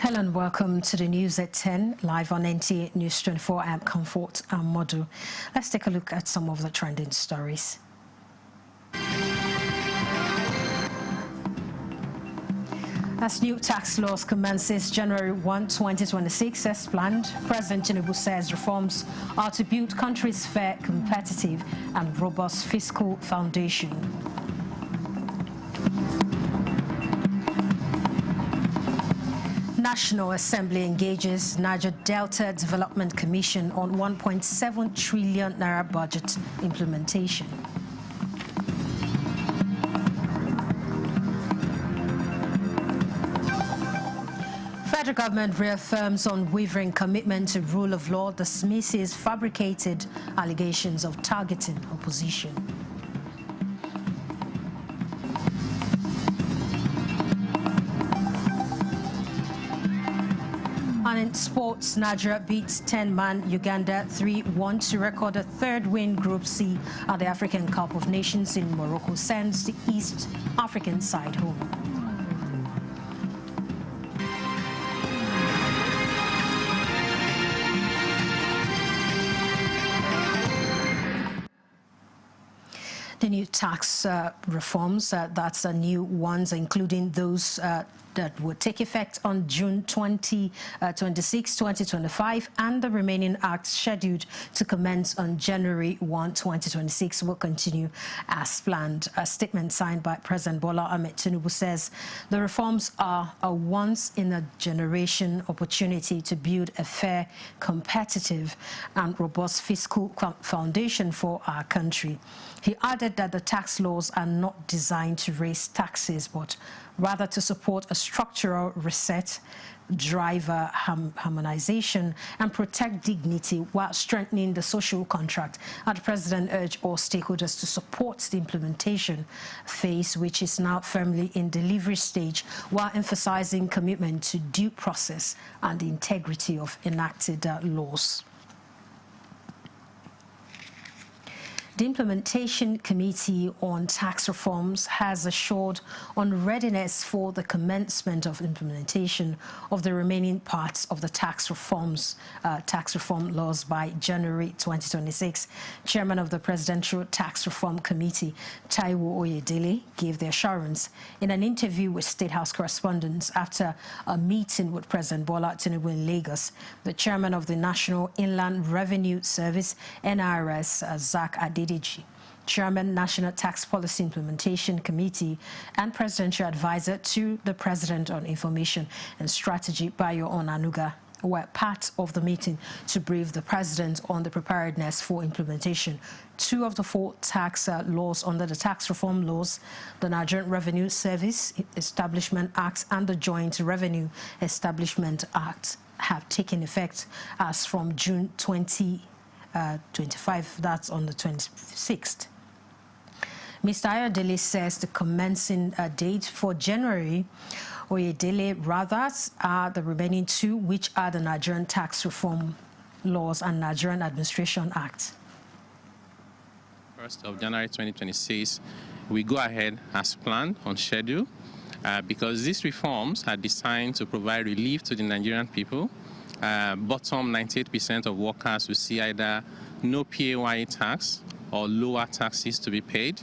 Hello and welcome to the news at 10, live on NTA News 24. I'm Comfort Modu. Let's take a look at some of the trending stories. As new tax laws commences January 1, 2026 as planned, President Tinubu says reforms are to build country's fair, competitive and robust fiscal foundation. National Assembly engages Niger Delta Development Commission on 1.7 trillion naira budget implementation. Federal government reaffirms unwavering commitment to rule of law, dismisses fabricated allegations of targeting opposition. And in sports, Nigeria beats 10-man Uganda 3-1 to record a third win Group C at the African Cup of Nations in Morocco, sends the East African side home. The new tax reforms, that's new ones, including those that would take effect on June 26, 2025, and the remaining acts scheduled to commence on January 1, 2026 will continue as planned. A statement signed by President Bola Ahmed Tinubu says the reforms are a once-in-a-generation opportunity to build a fair, competitive and robust fiscal foundation for our country. He added that the tax laws are not designed to raise taxes, but rather to support a structural reset, drive harmonization, and protect dignity while strengthening the social contract. And the President urged all stakeholders to support the implementation phase, which is now firmly in delivery stage, while emphasizing commitment to due process and the integrity of enacted laws. The Implementation Committee on Tax Reforms has assured on readiness for the commencement of implementation of the remaining parts of the tax reform laws by January 2026. Chairman of the Presidential Tax Reform Committee, Taiwo Oyedele, gave the assurance in an interview with State House correspondents after a meeting with President Bola Tinubu in Lagos. The chairman of the National Inland Revenue Service, NIRS, Zach Adediji, Chairman, National Tax Policy Implementation Committee, and Presidential Advisor to the President on Information and Strategy, Bayo Onanuga, were part of the meeting to brief the President on the preparedness for implementation. Two of the four tax laws under the tax reform laws, the Nigerian Revenue Service Establishment Act and the Joint Revenue Establishment Act, have taken effect as from June 2025, that's on the 26th. Mr. Ayodele says the commencing date for January, Oyedele rather, are the remaining two, which are the Nigerian Tax Reform Laws and Nigerian Administration Act. 1st of January 2026, we go ahead as planned on schedule because these reforms are designed to provide relief to the Nigerian people. Bottom 98% of workers will see either no PAYE tax or lower taxes to be paid.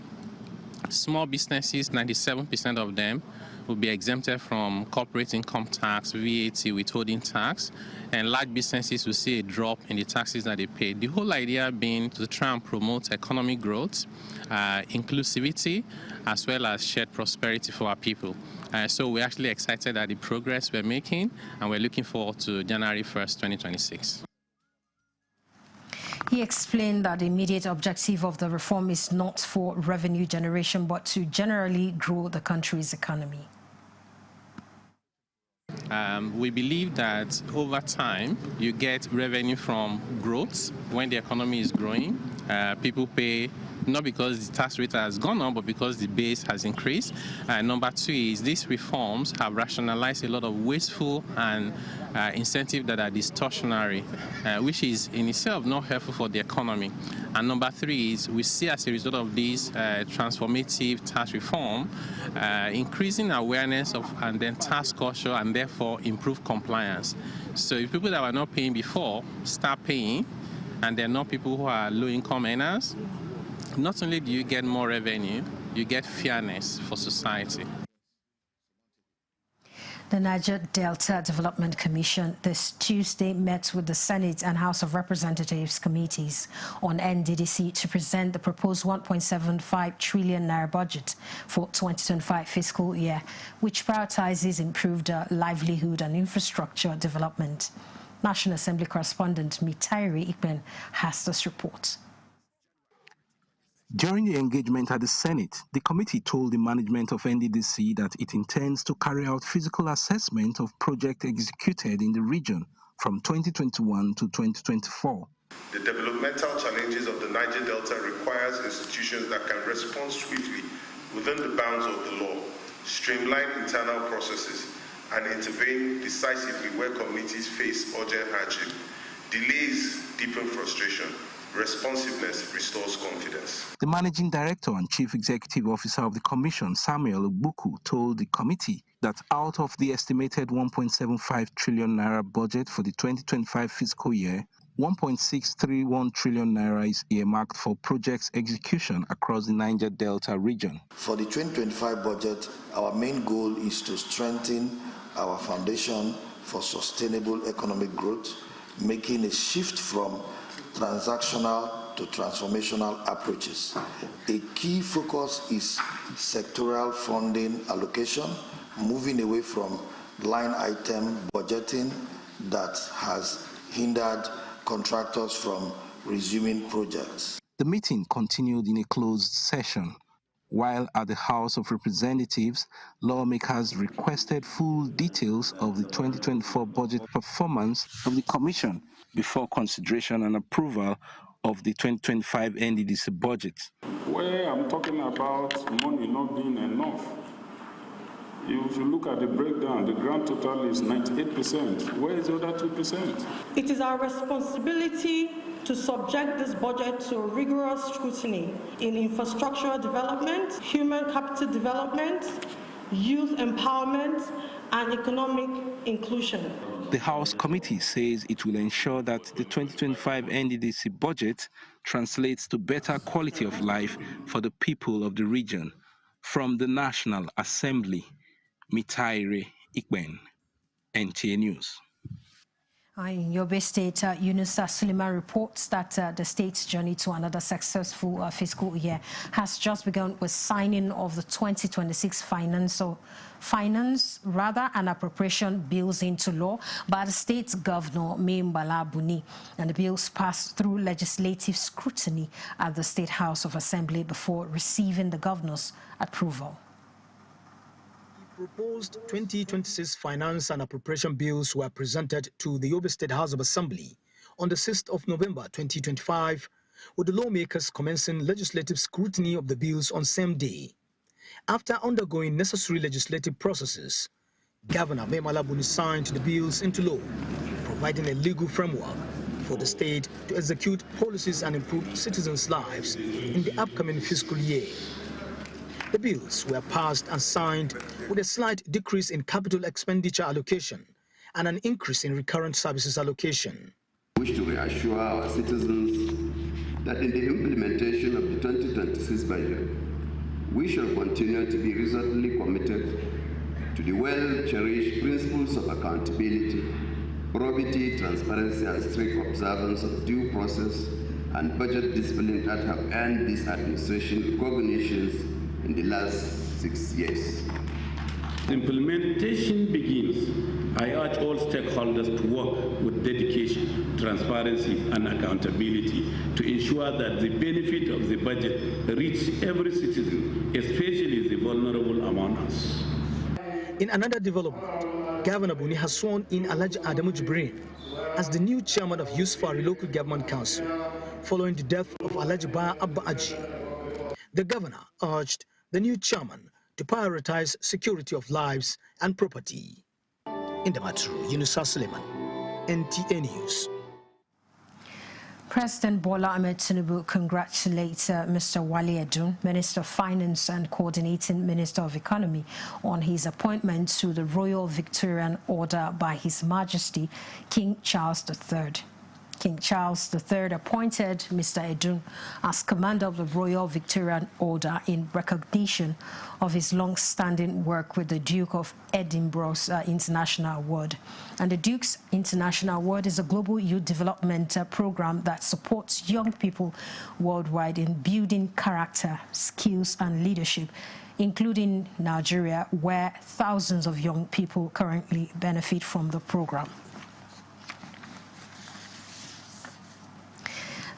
Small businesses, 97% of them will be exempted from corporate income tax, VAT, withholding tax, and large businesses will see a drop in the taxes that they pay. The whole idea being to try and promote economic growth, inclusivity, as well as shared prosperity for our people. So we're actually excited at the progress we're making, and we're looking forward to January 1st, 2026. He explained that the immediate objective of the reform is not for revenue generation, but to generally grow the country's economy. We believe that over time, you get revenue from growth. When the economy is growing, people pay not because the tax rate has gone up, but because the base has increased. Number two is these reforms have rationalized a lot of wasteful and incentives that are distortionary, which is in itself not helpful for the economy. And number three is we see as a result of this transformative tax reform, increasing awareness of and then tax culture and therefore improve compliance. So if people that were not paying before start paying, and they're not people who are low-income earners, not only do you get more revenue, you get fairness for society. The Niger Delta Development Commission this Tuesday met with the Senate and House of Representatives committees on NDDC to present the proposed 1.75 trillion naira budget for 2025 fiscal year, which prioritizes improved livelihood and infrastructure development. National Assembly correspondent Mitairi Ikben has this report. During the engagement at the Senate, the committee told the management of NDDC that it intends to carry out physical assessment of projects executed in the region from 2021 to 2024. The developmental challenges of the Niger Delta requires institutions that can respond swiftly within the bounds of the law, streamline internal processes, and intervene decisively where communities face urgent hardship. Delays deepen frustration. Responsiveness restores confidence. The Managing Director and Chief Executive Officer of the Commission, Samuel Ogbuku, told the committee that out of the estimated 1.75 trillion naira budget for the 2025 fiscal year, 1.631 trillion naira is earmarked for projects execution across the Niger Delta region. For the 2025 budget, our main goal is to strengthen our foundation for sustainable economic growth, making a shift from transactional to transformational approaches. A key focus is sectoral funding allocation, moving away from line item budgeting that has hindered contractors from resuming projects. The meeting continued in a closed session. While at the House of Representatives, lawmakers requested full details of the 2024 budget performance of the Commission before consideration and approval of the 2025 NDDC budget. Where I'm talking about money not being enough, if you look at the breakdown, the grand total is 98%. Where is the other 2%? It is our responsibility to subject this budget to rigorous scrutiny in infrastructure development, human capital development, youth empowerment, and economic inclusion. The House Committee says it will ensure that the 2025 NDDC budget translates to better quality of life for the people of the region. From the National Assembly, Mitairi Ikben, NTA News. In Yobe State, Yunusa Suleiman reports that the state's journey to another successful fiscal year has just begun with signing of the 2026 finance and appropriation bills into law by the state's governor, Mbala Buni, and the bills passed through legislative scrutiny at the State House of Assembly before receiving the governor's approval. Proposed 2026 finance and appropriation bills were presented to the Yobe State House of Assembly on the 6th of November 2025, with the lawmakers commencing legislative scrutiny of the bills on same day. After undergoing necessary legislative processes, Governor Mbala Buni signed the bills into law, providing a legal framework for the state to execute policies and improve citizens' lives in the upcoming fiscal year. The bills were passed and signed with a slight decrease in capital expenditure allocation and an increase in recurrent services allocation. We wish to reassure our citizens that in the implementation of the 2026 budget, we shall continue to be resolutely committed to the well-cherished principles of accountability, probity, transparency, and strict observance of due process and budget discipline that have earned this administration recognitions in the last 6 years. The implementation begins. I urge all stakeholders to work with dedication, transparency, and accountability to ensure that the benefit of the budget reach every citizen, especially the vulnerable among us. In another development, Governor Buni has sworn in Alhaji Adamu Jibrin as the new chairman of Yusufari Local Government Council, following the death of Alhaji Ba Abba Aji. The governor urged the new chairman to prioritize security of lives and property. In Damaturu, Yunusa Suleiman, NTA News. President Bola Ahmed Tinubu congratulates Mr. Wale Edun, Minister of Finance and Coordinating Minister of Economy, on his appointment to the Royal Victorian Order by His Majesty King Charles III. King Charles III appointed Mr. Edun as Commander of the Royal Victorian Order in recognition of his long-standing work with the Duke of Edinburgh's International Award. And the Duke's International Award is a global youth development program that supports young people worldwide in building character, skills, and leadership, including Nigeria, where thousands of young people currently benefit from the program.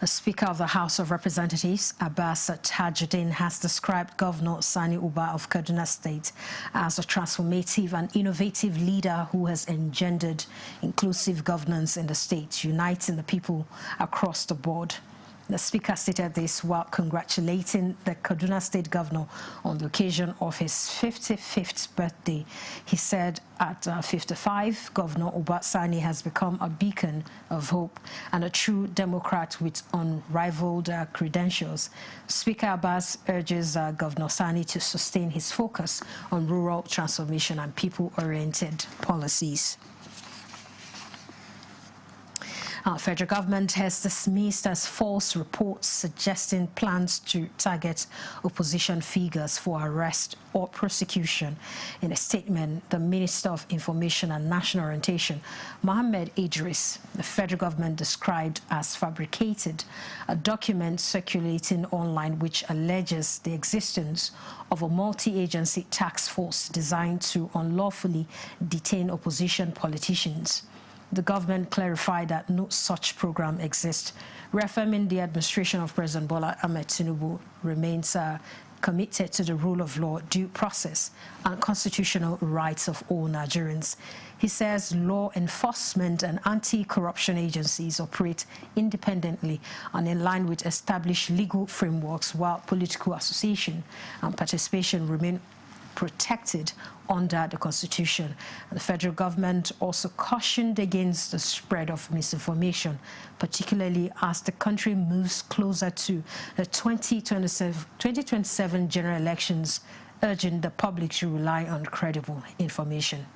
The Speaker of the House of Representatives, Abbas Tajuddin, has described Governor Sani Uba of Kaduna State as a transformative and innovative leader who has engendered inclusive governance in the state, uniting the people across the board. The Speaker stated this while congratulating the Kaduna State Governor on the occasion of his 55th birthday. He said at 55, Governor Uba Sani has become a beacon of hope and a true Democrat with unrivaled credentials. Speaker Abbas urges Governor Sani to sustain his focus on rural transformation and people-oriented policies. Our federal government has dismissed as false reports suggesting plans to target opposition figures for arrest or prosecution. In a statement, the Minister of Information and National Orientation, Mohammed Idris, the federal government described as fabricated a document circulating online which alleges the existence of a multi-agency task force designed to unlawfully detain opposition politicians. The government clarified that no such program exists, reaffirming the administration of President Bola Ahmed Tinubu remains committed to the rule of law, due process, and constitutional rights of all Nigerians. He says law enforcement and anti-corruption agencies operate independently and in line with established legal frameworks, while political association and participation remain protected under the Constitution. The federal government also cautioned against the spread of misinformation, particularly as the country moves closer to the 2027 general elections, urging the public to rely on credible information.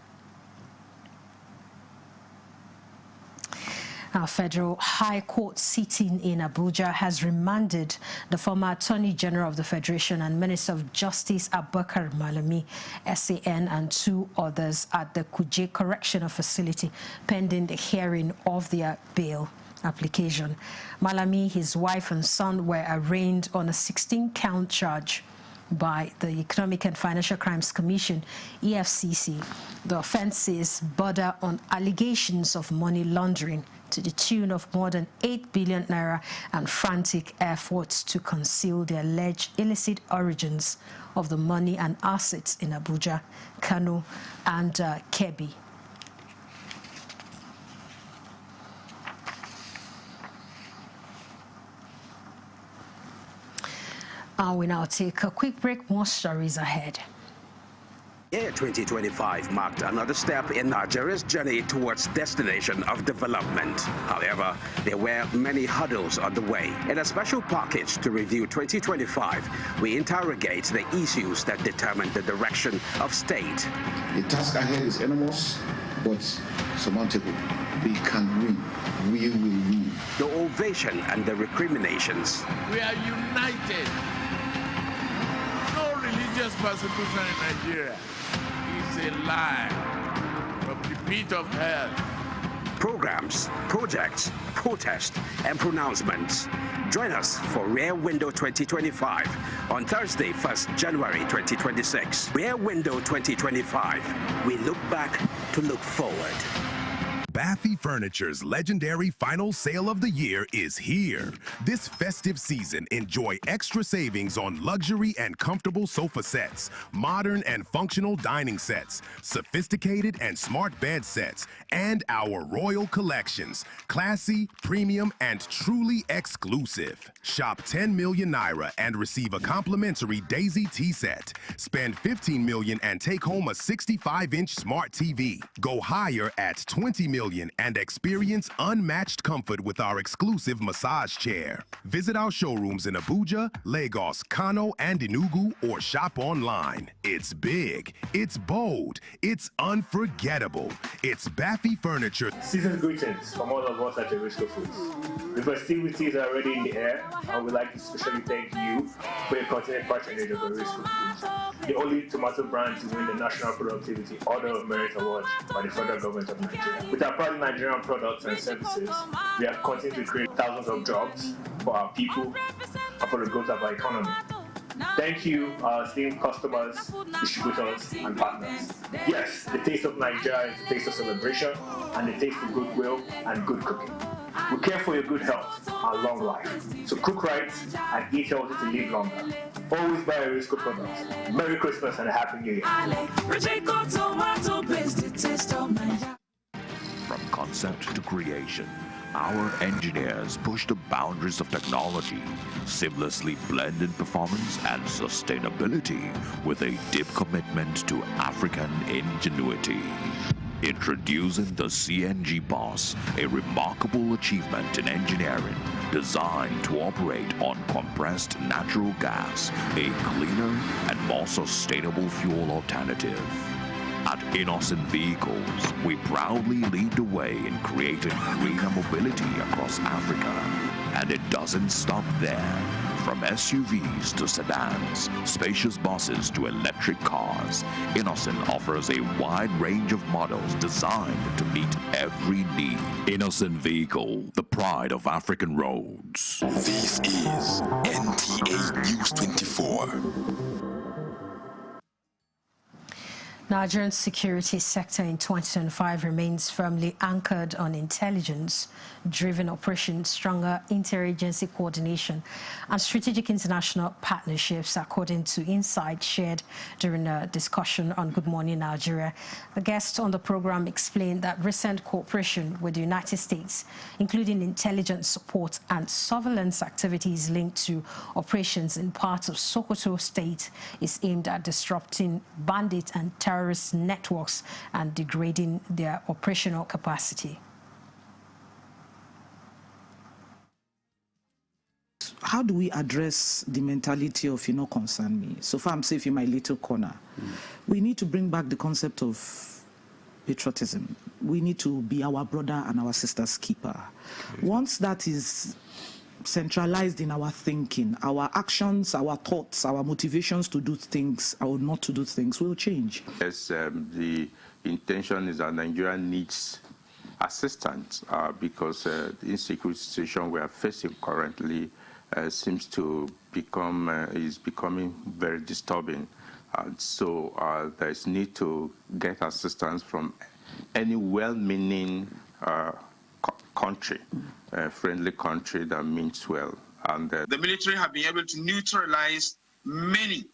Our Federal High Court sitting in Abuja has remanded the former Attorney General of the Federation and Minister of Justice Abubakar Malami, SAN, and two others at the Kuje Correctional Facility pending the hearing of their bail application. Malami, his wife and son were arraigned on a 16-count charge by the Economic and Financial Crimes Commission, EFCC. The offences border on allegations of money laundering to the tune of more than 8 billion naira and frantic efforts to conceal the alleged illicit origins of the money and assets in Abuja, Kano, and Kebbi. We now take a quick break. More stories ahead. Year 2025 marked another step in Nigeria's journey towards destination of development. However, there were many hurdles on the way. In a special package to review 2025, we interrogate the issues that determine the direction of state. The task ahead is enormous, but surmountable. We can win. We will win. The ovation and the recriminations. We are united. No religious persecution in Nigeria is a lie from the pit of hell. Programs, projects, protests, and pronouncements. Join us for Rear Window 2025 on Thursday, 1st January 2026. Rear Window 2025. We look back to look forward. Baffy Furniture's legendary final sale of the year is here. This festive season, enjoy extra savings on luxury and comfortable sofa sets, modern and functional dining sets, sophisticated and smart bed sets, and our royal collections, classy, premium, and truly exclusive. Shop 10 million Naira and receive a complimentary Daisy tea set. Spend 15 million and take home a 65-inch smart TV. Go higher at 20 million and experience unmatched comfort with our exclusive massage chair. Visit our showrooms in Abuja, Lagos, Kano, and Enugu, or shop online. It's big, it's bold, it's unforgettable. It's Baffy Furniture. Season's greetings from all of us at Erisco Foods. The festivities are already in the air, and we'd like to especially thank you for your continued patronage of Erisco Foods, the only tomato brand to win the National Productivity Order of Merit Award by the federal government of Nigeria. With our proud Nigerian products and services, we have continued to create thousands of jobs for our people and for the growth of our economy. Thank you, our esteemed customers, distributors, and partners. Yes, the taste of Nigeria is the taste of celebration and the taste of goodwill and good cooking. We care for your good health and long life. So cook right and eat healthy to live longer. Always buy Erisco products. Merry Christmas and a Happy New Year. From concept to creation, our engineers push the boundaries of technology, seamlessly blending performance and sustainability with a deep commitment to African ingenuity. Introducing the CNG Boss, a remarkable achievement in engineering designed to operate on compressed natural gas, a cleaner and more sustainable fuel alternative. At Innocent Vehicles, we proudly lead the way in creating greener mobility across Africa. And it doesn't stop there. From SUVs to sedans, spacious buses to electric cars, Innocent offers a wide range of models designed to meet every need. Innocent Vehicle, the pride of African roads. This is NTA News 24. Nigeria's security sector in 2025 remains firmly anchored on intelligence-driven operations, stronger interagency coordination, and strategic international partnerships, according to insights shared during a discussion on Good Morning Nigeria. The guest on the program explained that recent cooperation with the United States, including intelligence support and surveillance activities linked to operations in parts of Sokoto State, is aimed at disrupting bandit and terrorist networks and degrading their operational capacity. How do we address the mentality of, concern me? So far I'm safe in my little corner. We need to bring back the concept of patriotism. We need to be our brother and our sister's keeper. Once that is centralized in our thinking, our actions, our thoughts, our motivations to do things or not to do things will change. Yes, the intention is that Nigeria needs assistance because the insecurity situation we are facing currently seems to is becoming very disturbing. And so there is need to get assistance from any well-meaning country, a friendly country that means well. And the military have been able to neutralize many,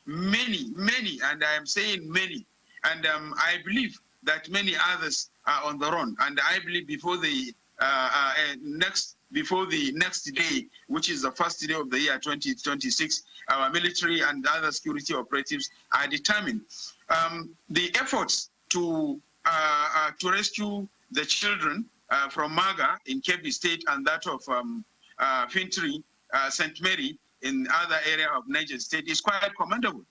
and I am saying many, and I believe that many others are on the run. And I believe before the next day, which is the first day of the year 2026, our military and other security operatives are determined. The efforts to rescue the children from Maga in Kebbi State and that of Fintri, St. Mary in other area of Niger State is quite commendable.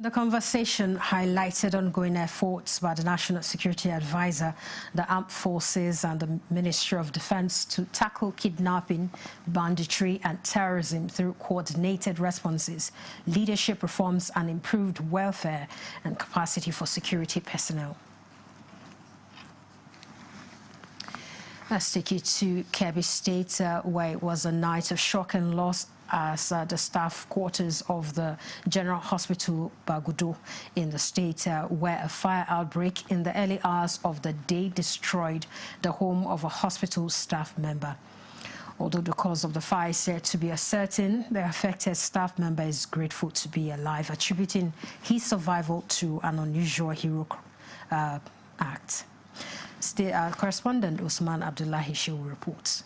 The conversation highlighted ongoing efforts by the National Security Advisor, the Armed Forces and the Ministry of Defense to tackle kidnapping, banditry and terrorism through coordinated responses, leadership reforms and improved welfare and capacity for security personnel. Let's take you to Kebbi State, where it was a night of shock and loss as the staff quarters of the General Hospital Bagudo in the state, where a fire outbreak in the early hours of the day destroyed the home of a hospital staff member. Although the cause of the fire is said to be uncertain, the affected staff member is grateful to be alive, attributing his survival to an unusual hero act. Correspondent Usman Abdullahi Shehu reports.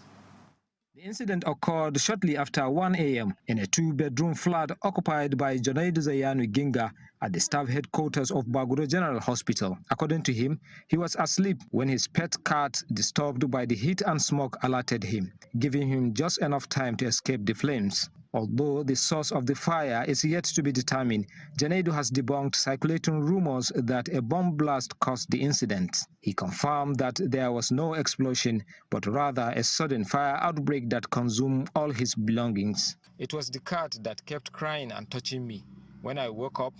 The incident occurred shortly after 1 a.m. in a two-bedroom flat occupied by Jonaidu Zayanu Ginga at the staff headquarters of Bagudo General Hospital. According to him, he was asleep when his pet cat, disturbed by the heat and smoke, alerted him, giving him just enough time to escape the flames. Although the source of the fire is yet to be determined, Jonaidu has debunked circulating rumors that a bomb blast caused the incident. He confirmed that there was no explosion, but rather a sudden fire outbreak that consumed all his belongings. It was the cat that kept crying and touching me. When I woke up,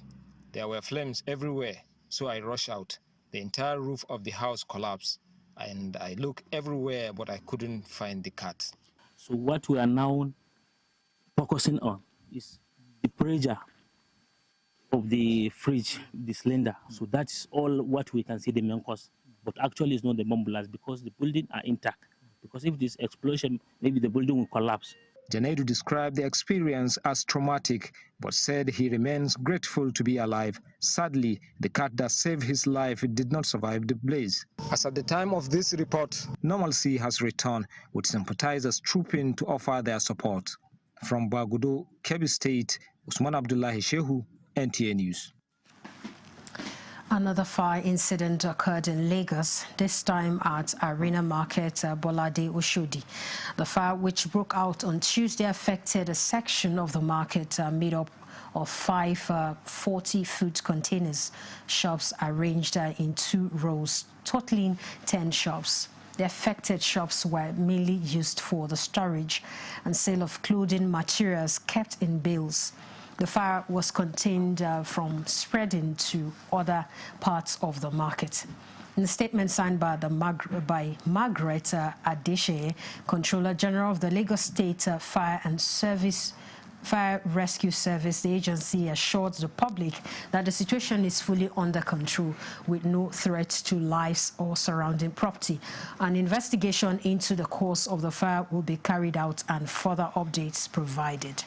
there were flames everywhere, so I rushed out. The entire roof of the house collapsed, and I looked everywhere, but I couldn't find the cat. So what we are now focusing on is the pressure of the fridge, the cylinder. So that's all what we can see the main cause. But actually it's not the bomb blast because the building are intact. Because if this explosion, maybe the building will collapse. Jonaidu described the experience as traumatic, but said he remains grateful to be alive. Sadly, the cat that saved his life did not survive the blaze. As at the time of this report, normalcy has returned, with sympathizers trooping to offer their support. From Bagudo, Kebbi State, Usman Abdullahi Shehu, NTA News. Another fire incident occurred in Lagos, this time at Arena Market, Bolade, Oshodi. The fire, which broke out on Tuesday, affected a section of the market made up of 5 40-foot containers, shops arranged in 2 rows, totaling 10 shops. The affected shops were mainly used for the storage and sale of clothing materials kept in bales. The fire was contained from spreading to other parts of the market. In a statement signed by Margaret Adeshe, Controller General of the Lagos State Fire Rescue Service, the agency assured the public that the situation is fully under control with no threat to lives or surrounding property. An investigation into the cause of the fire will be carried out and further updates provided.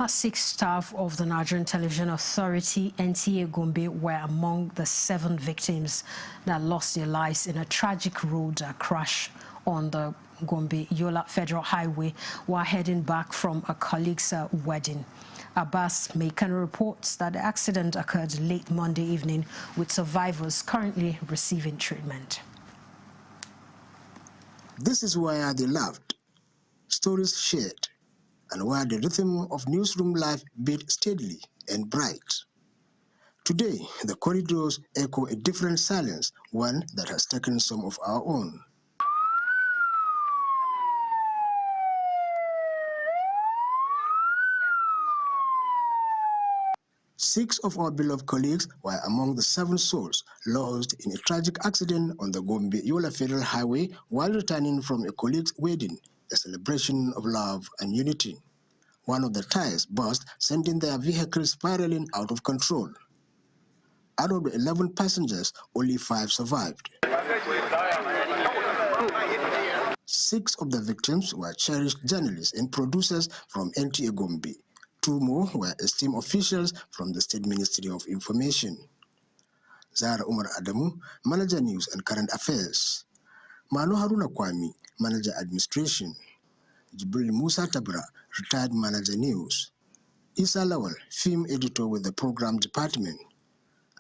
6 staff of the Nigerian Television Authority, NTA Gombe, were among the 7 victims that lost their lives in a tragic road crash on the Gombe-Yola Federal Highway while heading back from a colleague's wedding. Abbas Mekan reports that the accident occurred late Monday evening, with survivors currently receiving treatment. This is where they laughed, stories shared, and where the rhythm of newsroom life beat steadily and bright. Today, the corridors echo a different silence, one that has taken some of our own. Six of our beloved colleagues were among the 7 souls lost in a tragic accident on the Gombe-Yola Federal Highway while returning from a colleague's wedding, a celebration of love and unity. One of the tires burst, sending their vehicle spiraling out of control. Out of the 11 passengers, only 5 survived. 6 of the victims were cherished journalists and producers from NTA Gombe. 2 more were esteemed officials from the State Ministry of Information. Zara Umar Adamu, Manager News and Current Affairs. Manu Haruna Kwame, Manager Administration. Jibril Musa Tabra, Retired Manager News. Isa Lawal, Film Editor with the Program Department.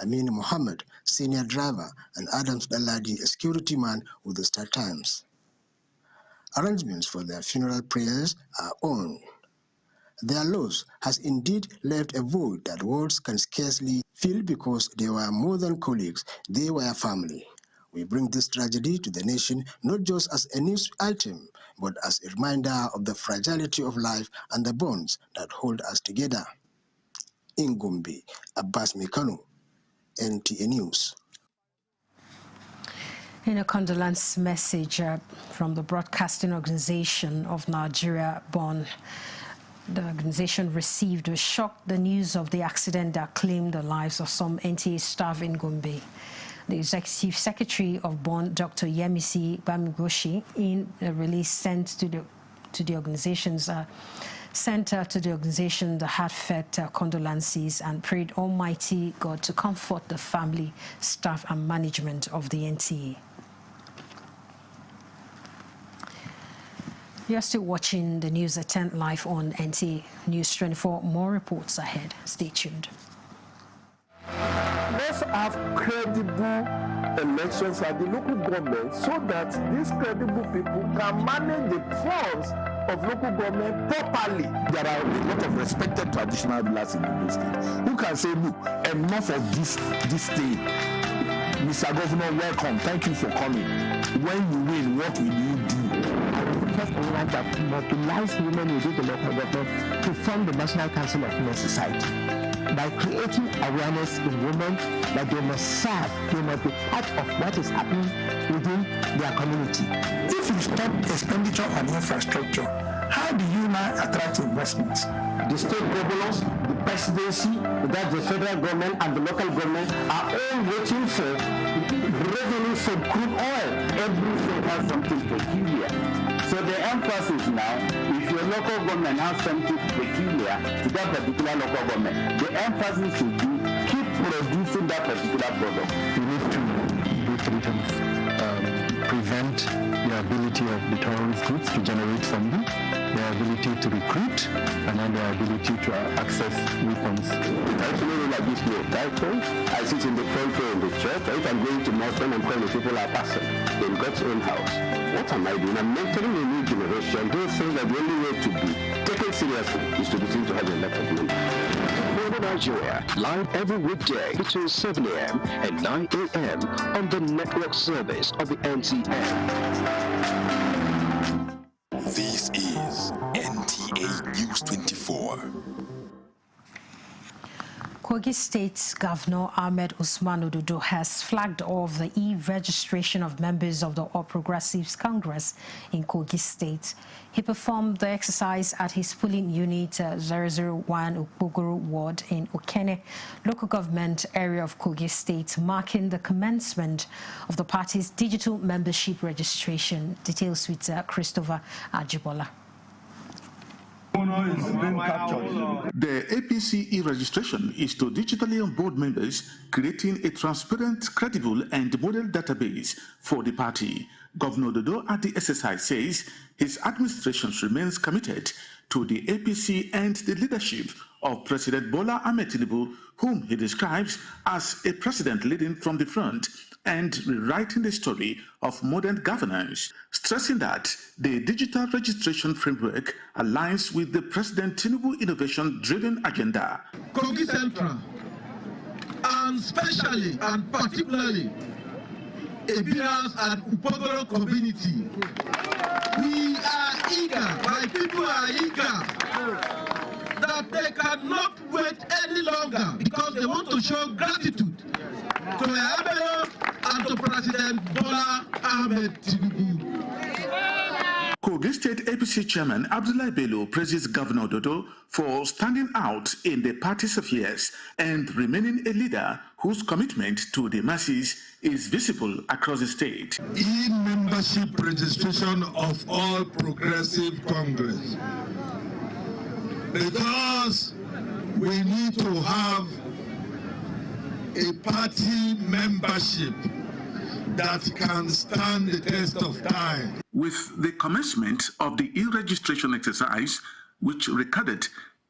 Amin Mohammed, Senior Driver, and Adams Daladi, a security man with the Star Times. Arrangements for their funeral prayers are on. Their loss has indeed left a void that words can scarcely fill because they were more than colleagues, they were family. We bring this tragedy to the nation not just as a news item, but as a reminder of the fragility of life and the bonds that hold us together. In Gombe, Abbas Mekano, NTA News. In a condolence message from the Broadcasting Organization of Nigeria, Bonn, the organization received with shock the news of the accident that claimed the lives of some NTA staff in Gombe. The Executive Secretary of Bonn, Dr. Yemisi Bamigoshi, in a release sent to the organization's the heartfelt condolences and prayed Almighty God to comfort the family, staff and management of the NTA. You're still watching the news at 10 live on NTA News 24. More reports ahead. Stay tuned. Let's have credible elections at the local government so that these credible people can manage the funds of local government properly. There are a lot of respected traditional rulers in the state who can say, look, enough of this thing. Mr. Governor, welcome. Thank you for coming. When you win, what will you do? First of all, to mobilize women within the local government to form the National Council of Women Society by creating awareness in women that they must serve, they must be part of what is happening within their community. If you stop expenditure on infrastructure, how do you now attract investments? The state governors, the presidency, that the federal government and the local government are all waiting for revenue from crude oil. Everything has something peculiar. So the emphasis now, if your local government has something peculiar to that particular local government, the emphasis should be keep producing that particular product. We need to do three things. Prevent the ability of the terrorist groups to generate funding, their ability to recruit, and then their ability to access weapons. Actually, like this new title, I sit in the front row in the church. If I'm going to Muslim and calling people are passing in God's own house. What am I doing? I'm mentoring a new generation. Those things that the only way to be taken seriously is to be seen to have a lot of money. Nigeria, live every weekday between 7 a.m. and 9 a.m. on the network service of the NTA. This is NTA News 24. Kogi State Governor Ahmed Usman Ododo has flagged off the e-registration of members of the All Progressives Congress in Kogi State. He performed the exercise at his polling unit 001 Okpogoro Ward in Okene, local government area of Kogi State, marking the commencement of the party's digital membership registration. Details with Christopher Ajibola. The APC e-registration is to digitally onboard members, creating a transparent, credible and model database for the party. Governor Dodo at the exercise says his administration remains committed to the APC and the leadership of President Bola Ahmed Tinubu, whom he describes as a president leading from the front and rewriting the story of modern governance, stressing that the digital registration framework aligns with the President Tinubu innovation-driven agenda. Kogi Central, and especially and particularly Ebiras and Upogoro community, we are eager, my people are eager, that they cannot wait any longer because they want to show gratitude to Abelo and to President Bola Ahmed Tinubu. Kogi State APC Chairman Abdullahi Bello praises Governor Dodo for standing out in the party's affairs and remaining a leader whose commitment to the masses is visible across the state. E-membership registration of All Progressive Congress. Because we need to have a party membership that can stand the test of time. With the commencement of the e-registration exercise, which recorded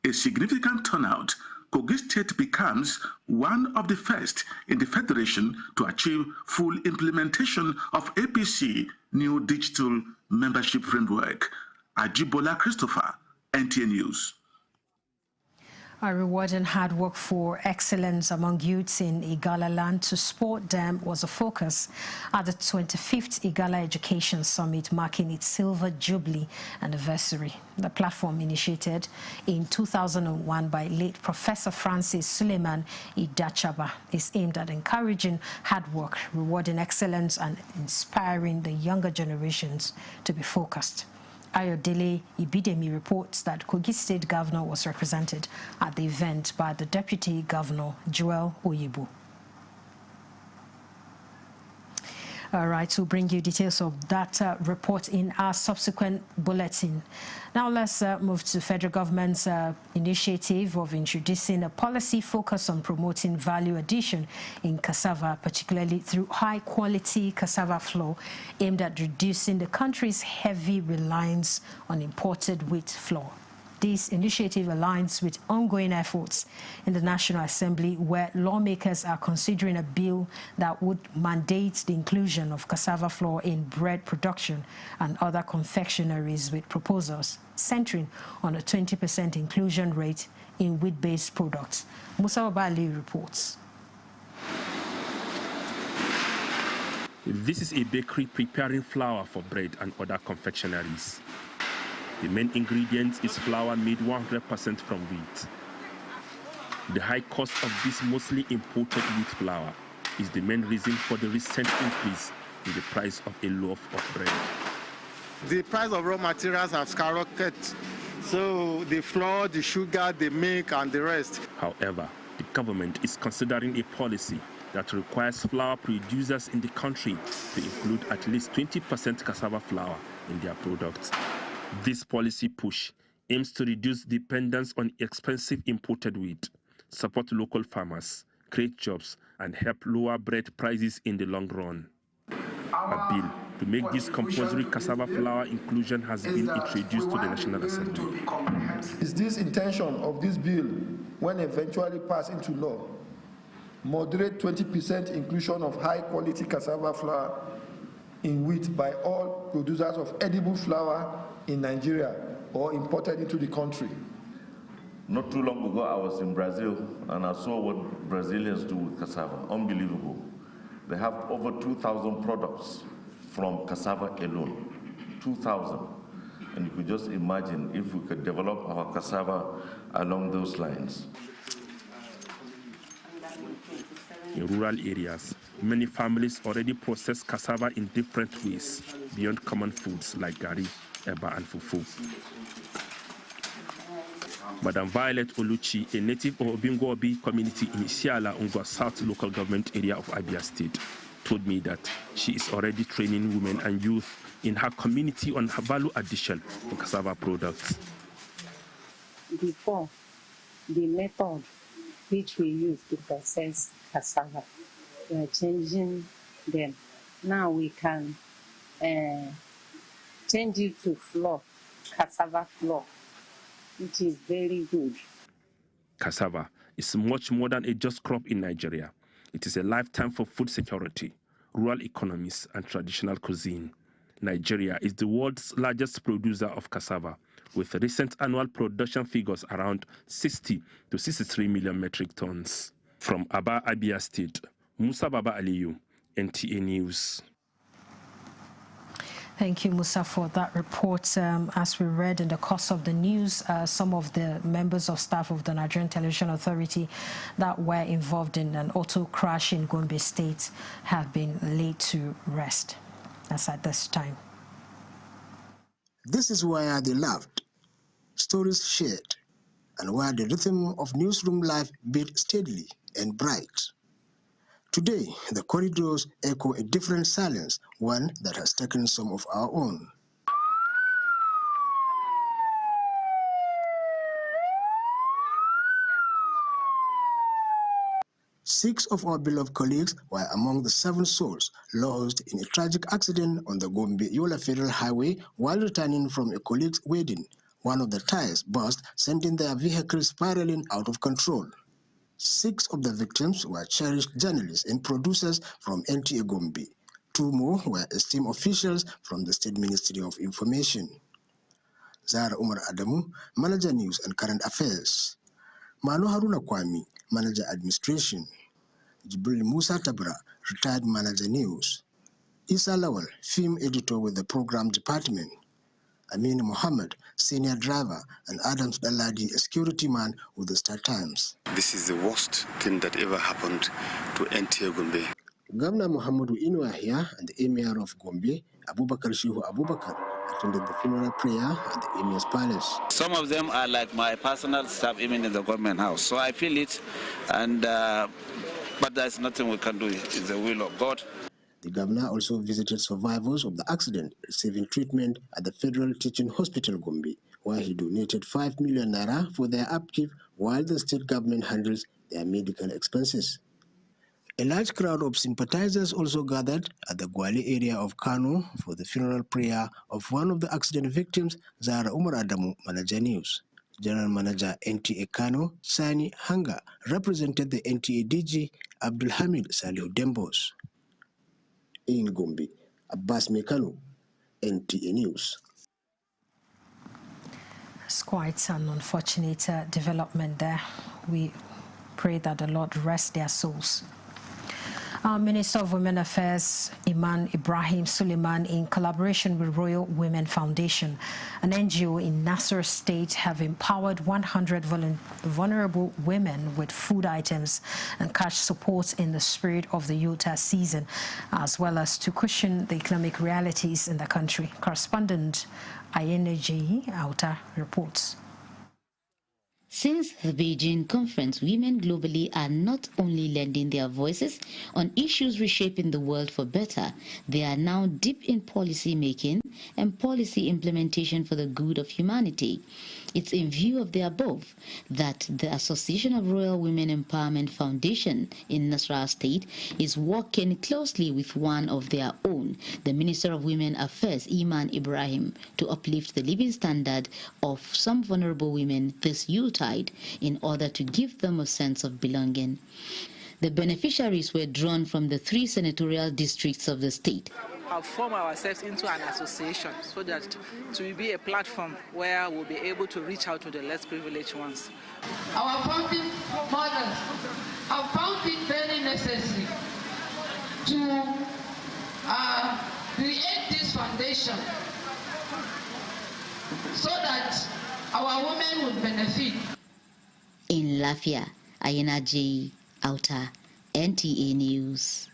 a significant turnout, Kogi State becomes one of the first in the Federation to achieve full implementation of APC new digital membership framework. Ajibola Christopher, NTA News. Rewarding hard work for excellence among youths in Igala land to support them was a focus at the 25th Igala Education Summit, marking its silver jubilee anniversary. The platform, initiated in 2001 by late Professor Francis Suleiman Idachaba, is aimed at encouraging hard work, rewarding excellence, and inspiring the younger generations to be focused. Ayodele Ibidemi reports that Kogi State Governor was represented at the event by the Deputy Governor, Joel Oyibo. All right, we'll bring you details of that report in our subsequent bulletin. Now let's move to the federal government's initiative of introducing a policy focus on promoting value addition in cassava, particularly through high-quality cassava flour, aimed at reducing the country's heavy reliance on imported wheat flour. This initiative aligns with ongoing efforts in the National Assembly, where lawmakers are considering a bill that would mandate the inclusion of cassava flour in bread production and other confectioneries, with proposals centering on a 20% inclusion rate in wheat-based products. Musa Babali reports. This is a bakery preparing flour for bread and other confectioneries. The main ingredient is flour made 100% from wheat. The high cost of this mostly imported wheat flour is the main reason for the recent increase in the price of a loaf of bread. The price of raw materials have skyrocketed, so the flour, the sugar, the milk, and the rest. However, the government is considering a policy that requires flour producers in the country to include at least 20% cassava flour in their products. This policy push aims to reduce dependence on expensive imported wheat, support local farmers, create jobs, and help lower bread prices in the long run. A bill to make this compulsory cassava flour inclusion has been introduced to the National Assembly. Is this intention of this bill, when eventually passed into law, moderate 20% inclusion of high-quality cassava flour in wheat by all producers of edible flour in Nigeria or imported into the country? Not too long ago, I was in Brazil and I saw what Brazilians do with cassava. Unbelievable. They have over 2,000 products from cassava alone. 2,000. And you could just imagine if we could develop our cassava along those lines. In rural areas, many families already process cassava in different ways, beyond common foods like gari, eba, and fufu. Madam Violet Oluchi, a native of Obingo-Obi community in Isiala, Ungwa South local government area of Abia State, told me that she is already training women and youth in her community on her value addition for cassava products. Before, the method which we use to process cassava, we are changing them. Now we can change it to flour, cassava flour, which is very good. Cassava is much more than a just crop in Nigeria. It is a lifetime for food security, rural economies, and traditional cuisine. Nigeria is the world's largest producer of cassava, with recent annual production figures around 60 to 63 million metric tons. From Aba, Abia State, Musa Baba Aliyu, NTA News. Thank you, Musa, for that report. As we read in the course of the news, some of the members of staff of the Nigerian Television Authority that were involved in an auto crash in Gombe State have been laid to rest. That's at this time. This is where they loved, stories shared, and where the rhythm of newsroom life beat steadily and bright. Today, the corridors echo a different silence, one that has taken some of our own. Six of our beloved colleagues were among the 7 souls lost in a tragic accident on the Gombe-Yola Federal Highway while returning from a colleague's wedding. One of the tires burst, sending their vehicle spiraling out of control. 6 of the victims were cherished journalists and producers from NTA Gombe. 2 more were esteemed officials from the State Ministry of Information. Zara Umar Adamu, Manager News and Current Affairs. Mano Haruna Kwami, Manager Administration. Jibril Musa Tabra, Retired Manager News. Isa Lawal, Film Editor with the Program Department. Amin Mohammed, Senior Driver, and Adams Daladi, a security man with the Star Times. This is the worst thing that ever happened to NTA Gombe. Governor Muhammadu Inuahia and the Emir of Gombe, Abubakar Shehu Abubakar, attended the funeral prayer at the Emir's Palace. Some of them are like my personal staff, even in the government house. So I feel it, and but there's nothing we can do. It's the will of God. The governor also visited survivors of the accident receiving treatment at the Federal Teaching Hospital Gombe, where he donated 5 million naira for their upkeep while the state government handles their medical expenses. A large crowd of sympathizers also gathered at the Gwale area of Kano for the funeral prayer of one of the accident victims, Zara Umar Adamu, Manager News. General Manager NTA Kano, Sani Hanga, represented the NTA DG, Abdul Hamid Salih Dembos. In Gombe, Abbas Mekano, NTA News. It's quite an unfortunate development there. We pray that the Lord rest their souls. Our Minister of Women Affairs, Iman Ibrahim Suleiman, in collaboration with Royal Women Foundation, an NGO in Nasser State, have empowered 100 vulnerable women with food items and cash support in the spirit of the Utah season, as well as to cushion the economic realities in the country. Correspondent Ayeneji Auta reports. Since the Beijing conference, women globally are not only lending their voices on issues reshaping the world for better, they are now deep in policy making and policy implementation for the good of humanity. It's in view of the above that the Association of Royal Women Empowerment Foundation in Nasarawa State is working closely with one of their own, the Minister of Women Affairs, Iman Ibrahim, to uplift the living standard of some vulnerable women this Yuletide in order to give them a sense of belonging. The beneficiaries were drawn from the 3 senatorial districts of the state. Have formed ourselves into an association so that to be a platform where we'll be able to reach out to the less privileged ones. Our founding mothers have found it very necessary to create this foundation so that our women would benefit. In Lafia, Ayena J. Auta, NTA News.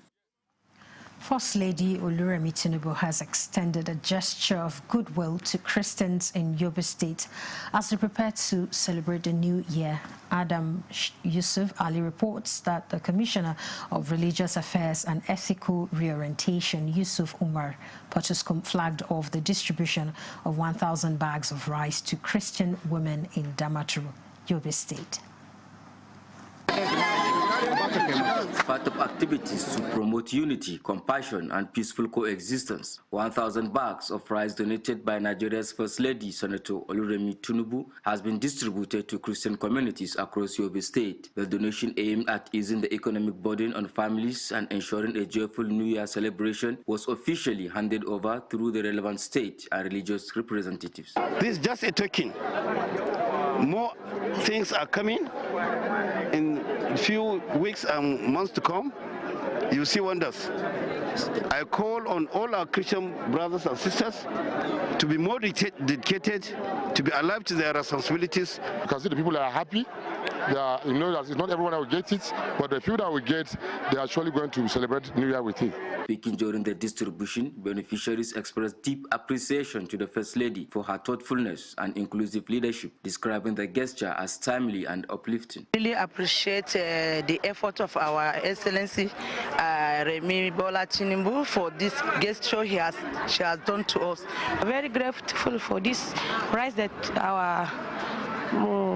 First Lady Oluremi Tinubu has extended a gesture of goodwill to Christians in Yobe State as they prepare to celebrate the new year. Adam Yusuf Ali reports that the Commissioner of Religious Affairs and Ethical Reorientation, Yusuf Umar Patuskum, flagged off the distribution of 1,000 bags of rice to Christian women in Damaturu, Yobe State. Part of activities to promote unity, compassion, and peaceful coexistence. 1,000 bags of rice donated by Nigeria's First Lady, Senator Oluremi Tinubu, has been distributed to Christian communities across Yobe State. The donation aimed at easing the economic burden on families and ensuring a joyful New Year celebration was officially handed over through the relevant state and religious representatives. This is just a token. More things are coming. In a few weeks and months to come, you see wonders. I call on all our Christian brothers and sisters to be more dedicated, to be alive to their responsibilities. You can see the people are happy. They are, you know, that it's not everyone that will get it, but the few that will get, they are actually going to celebrate New Year with it. Speaking during the distribution, beneficiaries expressed deep appreciation to the First Lady for her thoughtfulness and inclusive leadership, describing the gesture as timely and uplifting. Really appreciate the effort of our Excellency Remi Bola Tinubu for this gesture she has done to us. Very grateful for this prize that our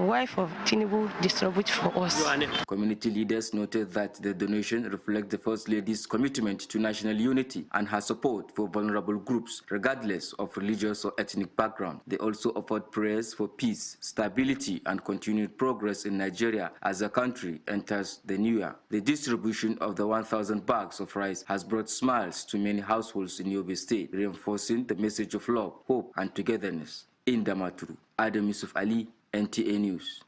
wife of Tinubu distribute for us. Community leaders noted that the donation reflects the First Lady's commitment to national unity and her support for vulnerable groups, regardless of religious or ethnic background. They also offered prayers for peace, stability, and continued progress in Nigeria as the country enters the new year. The distribution of the 1,000 bags of rice has brought smiles to many households in Yobe State, reinforcing the message of love, hope, and togetherness. In Damaturu, Adam Yusuf Ali, NTA News.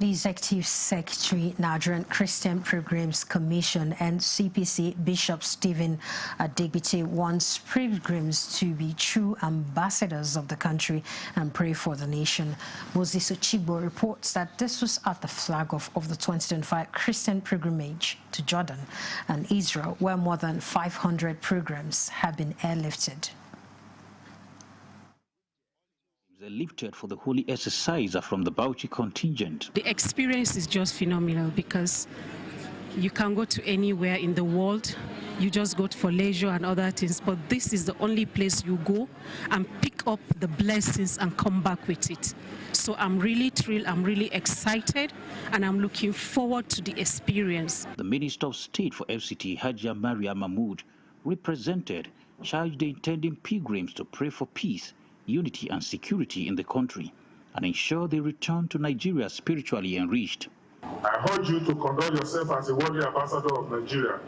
The Executive Secretary, Nigerian Christian Pilgrims Commission, and CPC Bishop Stephen Adegbite wants pilgrims to be true ambassadors of the country and pray for the nation. Moses Ochigbo reports that this was at the flag-off of the 2025 Christian pilgrimage to Jordan and Israel, where more than 500 pilgrims have been airlifted. Lifted for the holy exercise from the Bauchi contingent. The experience is just phenomenal because you can go to anywhere in the world. You just go for leisure and other things, but this is the only place you go and pick up the blessings and come back with it. So I'm really thrilled, I'm really excited, and I'm looking forward to the experience. The Minister of State for FCT, Hajia Maria Mahmood, represented, charged the intending pilgrims to pray for peace, unity and security in the country and ensure they return to Nigeria spiritually enriched. I urge you to conduct yourself as a worthy ambassador of Nigeria,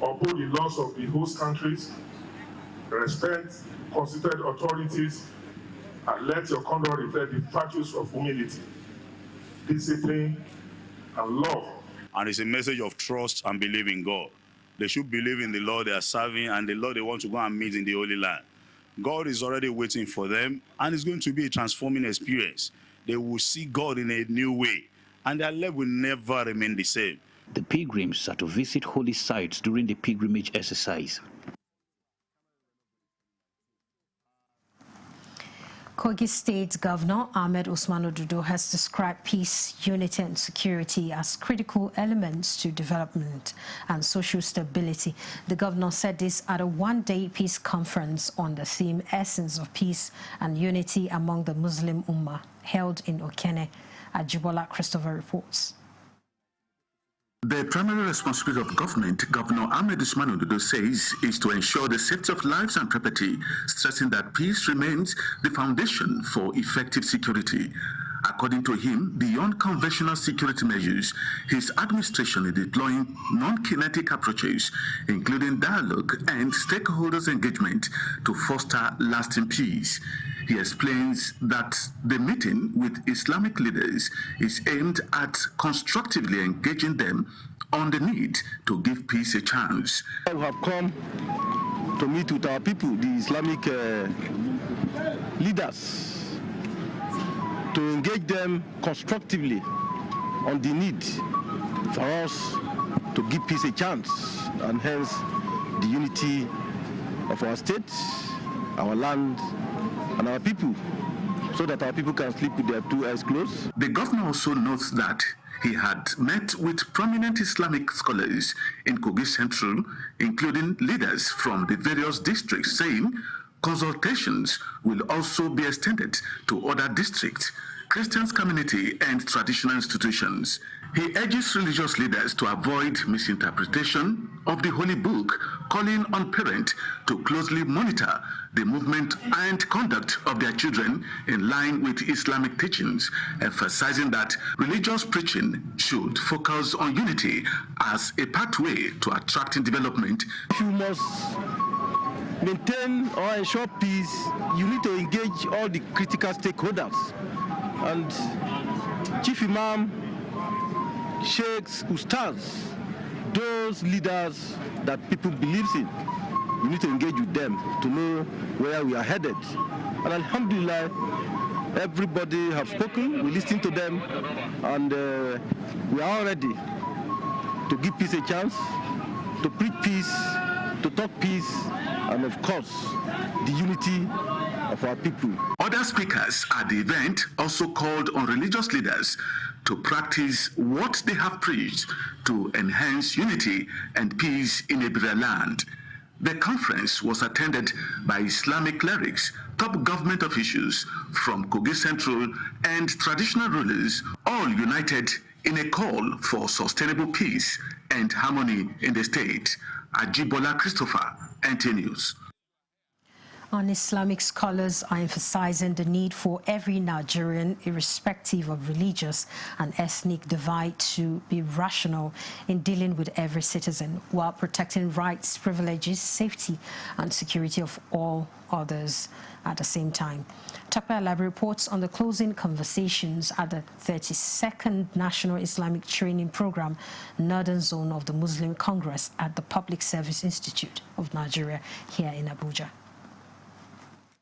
uphold the laws of the host countries, respect constituted authorities, and let your conduct reflect the virtues of humility, discipline, and love. And it's a message of trust and belief in God. They should believe in the Lord they are serving and the Lord they want to go and meet in the Holy Land. God is already waiting for them, and it's going to be a transforming experience. They will see God in a new way, and their life will never remain the same. The pilgrims are to visit holy sites during the pilgrimage exercise. Kogi State Governor Ahmed Usman Odudo has described peace, unity and security as critical elements to development and social stability. The governor said this at a one-day peace conference on the theme Essence of Peace and Unity Among the Muslim Ummah, held in Okene. Ajibola Christopher reports. The primary responsibility of government, Governor Ahmed Usman Odudo says, is to ensure the safety of lives and property, stressing that peace remains the foundation for effective security. According to him, beyond conventional security measures, his administration is deploying non-kinetic approaches, including dialogue and stakeholders' engagement to foster lasting peace. He explains that the meeting with Islamic leaders is aimed at constructively engaging them on the need to give peace a chance. We have come to meet with our people, the Islamic leaders, to engage them constructively on the need for us to give peace a chance, and hence the unity of our state, our land, and our people, so that our people can sleep with their two eyes closed. The governor also notes that he had met with prominent Islamic scholars in Kogi Central, including leaders from the various districts, saying consultations will also be extended to other districts, Christians community and traditional institutions. He urges religious leaders to avoid misinterpretation of the Holy Book, calling on parents to closely monitor the movement and conduct of their children in line with Islamic teachings, emphasizing that religious preaching should focus on unity as a pathway to attracting development. You must maintain or ensure peace. You need to engage all the critical stakeholders. And Chief Imam, Sheikhs, Ustads, those leaders that people believe in, you need to engage with them to know where we are headed. And Alhamdulillah, everybody have spoken, we listen to them, and we are all ready to give peace a chance, to preach peace, to talk peace, and of course, the unity of our people. Other speakers at the event also called on religious leaders to practice what they have preached to enhance unity and peace in Ibira land. The conference was attended by Islamic clerics, top government officials from Kogi Central, and traditional rulers, all united in a call for sustainable peace and harmony in the state. Ajibola Christopher, NT News. And Islamic scholars are emphasizing the need for every Nigerian, irrespective of religious and ethnic divide, to be rational in dealing with every citizen while protecting rights, privileges, safety and security of all others at the same time. Takpe Alabi reports on the closing conversations at the 32nd National Islamic Training Program, Northern Zone of the Muslim Congress at the Public Service Institute of Nigeria here in Abuja.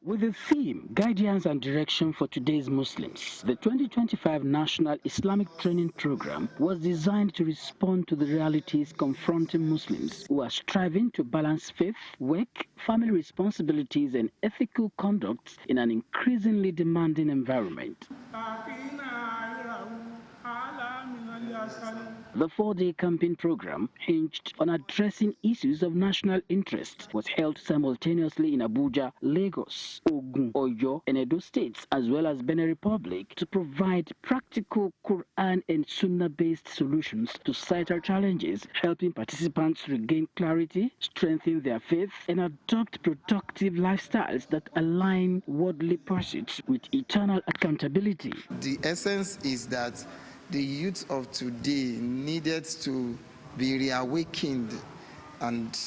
With the theme, Guidance and Direction for Today's Muslims, the 2025 National Islamic Training Program was designed to respond to the realities confronting Muslims who are striving to balance faith, work, family responsibilities and ethical conduct in an increasingly demanding environment. The 4-day campaign program, hinged on addressing issues of national interest, was held simultaneously in Abuja, Lagos, Ogun, Oyo, and Edo states, as well as Benin Republic, to provide practical Quran and Sunnah-based solutions to societal challenges, helping participants regain clarity, strengthen their faith, and adopt productive lifestyles that align worldly pursuits with eternal accountability. The essence is that the youth of today needed to be reawakened, and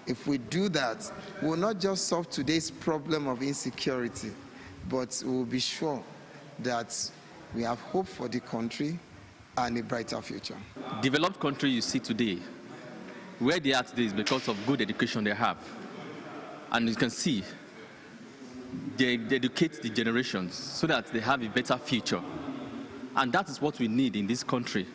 if we do that, we will not just solve today's problem of insecurity, but we will be sure that we have hope for the country and a brighter future. Developed country you see today, where they are today is because of good education they have. And you can see, they educate the generations so that they have a better future. And that is what we need in this country.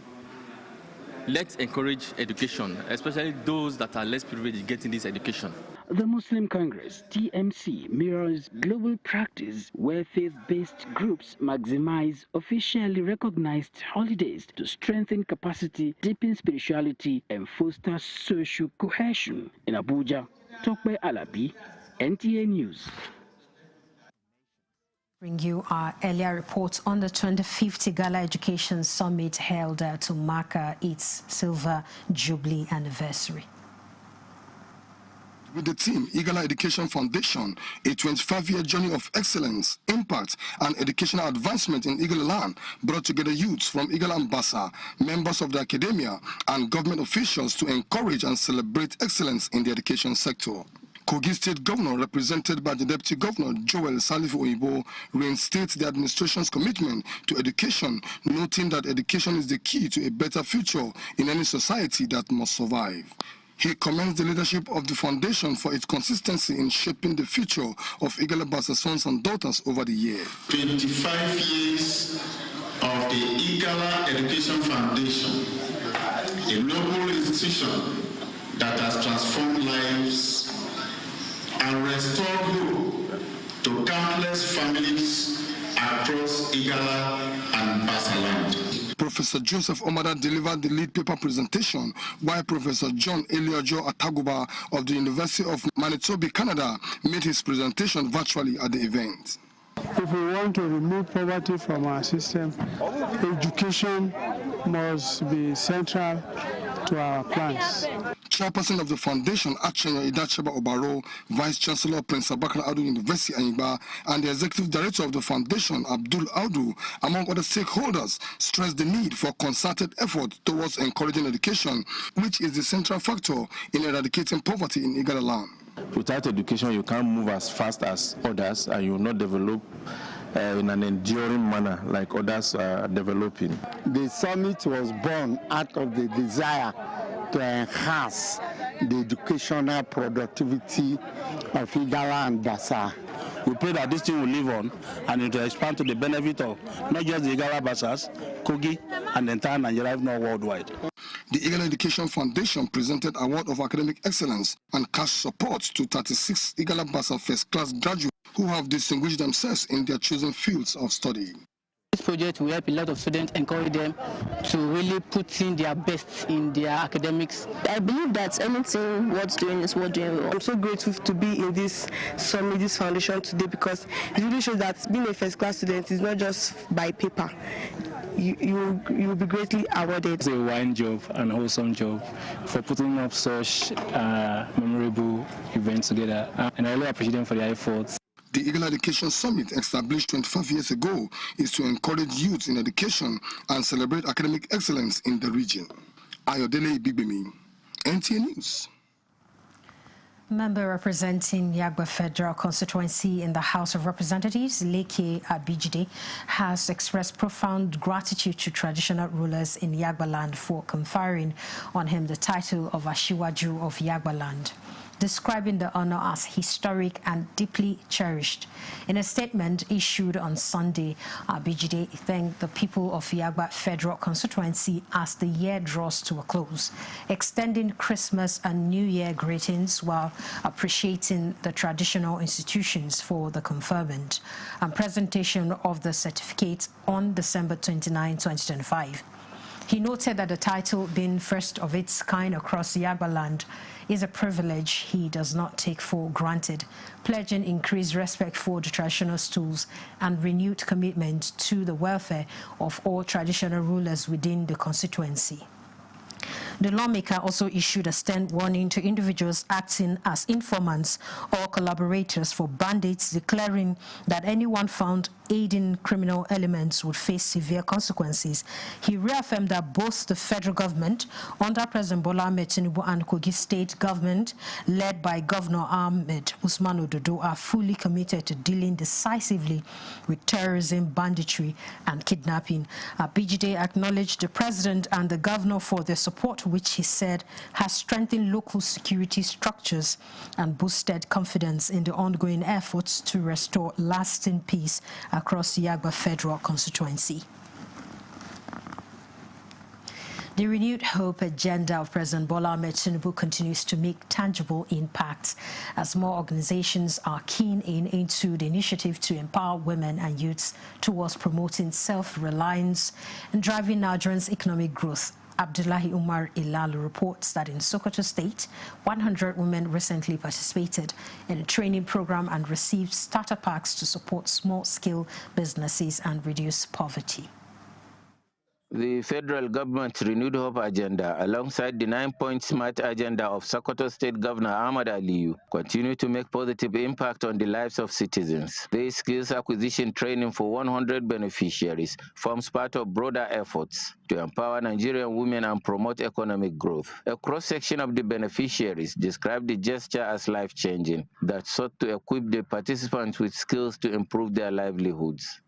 Let's encourage education, especially those that are less privileged getting this education. The Muslim Congress, TMC, mirrors global practice where faith-based groups maximize officially recognized holidays to strengthen capacity, deepen spirituality, and foster social cohesion. In Abuja, Takpe Alabi, NTA News. Bring you our earlier reports on the 25th Gala Education Summit held to mark its Silver Jubilee anniversary. With the theme Igala Education Foundation, a 25-year journey of excellence, impact, and educational advancement in Igala land brought together youths from Igala and Bassa, members of the academia, and government officials to encourage and celebrate excellence in the education sector. Kogi State Governor, represented by the Deputy Governor Joel Salif Oyibo, reinstates the administration's commitment to education, noting that education is the key to a better future in any society that must survive. He commends the leadership of the foundation for its consistency in shaping the future of Igala Bassa sons and daughters over the years. 25 years of the Igala Education Foundation, a global institution that has transformed lives and restored hope to countless families across Igala and Bassa land. Professor Joseph Omada delivered the lead paper presentation, while Professor John Eliojo Ataguba of the University of Manitoba, Canada, made his presentation virtually at the event. If we want to remove poverty from our system, education must be central to our plans. Chairperson of the foundation, Achenyo Idacheba Obaro, Vice Chancellor Prince Abakar Adu University Anyigba, and the Executive Director of the foundation, Abdul Audu, among other stakeholders, stressed the need for concerted effort towards encouraging education, which is the central factor in eradicating poverty in Igala land. Without education, you can't move as fast as others, and you will not develop in an enduring manner like others are developing. The summit was born out of the desire to enhance the educational productivity of Igala and Bassa. We pray that this thing will live on and it will expand to the benefit of not just the Igala Bassas, Kogi, and the entire Nigeria, if not worldwide. The Igala Education Foundation presented Award of Academic Excellence and cash support to 36 Igala Bassa first-class graduates who have distinguished themselves in their chosen fields of study. This project will help a lot of students, encourage them to really put in their best in their academics. I believe that anything worth doing is worth doing well. I'm so grateful to be in this summit, this foundation today, because it really shows that being a first-class student is not just by paper. you'll be greatly awarded. It's a wine job and wholesome job for putting up such memorable events together, and I really appreciate them for their efforts. The Eagle Education Summit, established 25 years ago, is to encourage youth in education and celebrate academic excellence in the region. Ayodele Ibigbemi, NTA News. Member representing Yagba Federal Constituency in the House of Representatives, Leke Abijide, has expressed profound gratitude to traditional rulers in Yagba land for conferring on him the title of Ashiwaju of Yagba land, describing the honor as historic and deeply cherished. In a statement issued on Sunday, Abijide thanked the people of Yagba Federal Constituency as the year draws to a close, extending Christmas and New Year greetings while appreciating the traditional institutions for the conferment and presentation of the certificate on December 29, 2025. He noted that the title, being first of its kind across Yagba land, is a privilege he does not take for granted, pledging increased respect for the traditional stools and renewed commitment to the welfare of all traditional rulers within the constituency. The lawmaker also issued a stern warning to individuals acting as informants or collaborators for bandits, declaring that anyone found aiding criminal elements would face severe consequences. He reaffirmed that both the federal government, under President Bola Ahmed Tinubu, and Kogi State government, led by Governor Ahmed Usman Ododo, are fully committed to dealing decisively with terrorism, banditry, and kidnapping. Abijide acknowledged the president and the governor for their support, which he said has strengthened local security structures and boosted confidence in the ongoing efforts to restore lasting peace across the Yagba Federal Constituency. The renewed hope agenda of President Bola Ahmed Tinubu continues to make tangible impacts as more organizations are keen into the initiative to empower women and youths towards promoting self-reliance and driving Nigeria's economic growth. Abdullahi Umar Ilalu reports that in Sokoto State, 100 women recently participated in a training program and received starter packs to support small-scale businesses and reduce poverty. The federal government's renewed hope agenda, alongside the 9-point SMART agenda of Sokoto State Governor Ahmad Aliyu, continue to make positive impact on the lives of citizens. This skills acquisition training for 100 beneficiaries forms part of broader efforts to empower Nigerian women and promote economic growth. A cross-section of the beneficiaries described the gesture as life-changing, that sought to equip the participants with skills to improve their livelihoods.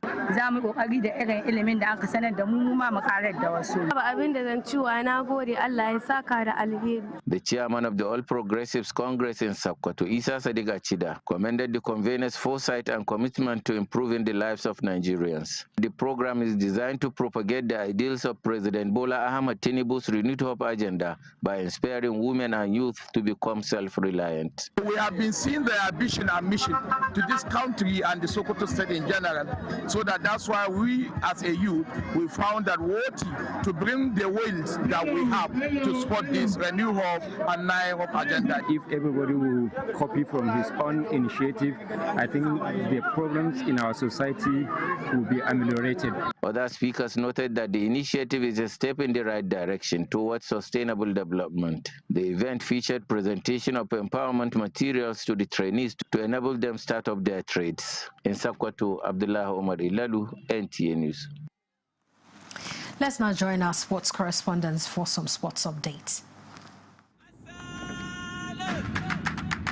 The chairman of the All Progressives Congress in Sokoto, Isa Sadiq Achida, commended the conveners' foresight and commitment to improving the lives of Nigerians. The program is designed to propagate the ideals of President Bola Ahmed Tinubu's renewed hope agenda by inspiring women and youth to become self-reliant. We have been seeing the ambition and mission to this country and the Sokoto State in general, so that's why we as a youth, we found that worthy to bring the wills that we have to support this renewed hope and nine hope agenda. If everybody will copy from his own initiative, I think the problems in our society will be ameliorated. Other speakers noted that the initiative is a step in the right direction towards sustainable development. The event featured presentation of empowerment materials to the trainees to enable them start up their trades. In Sokoto, Abdullah Omar Ilalu, NTA News. Let's now join our sports correspondents for some sports updates.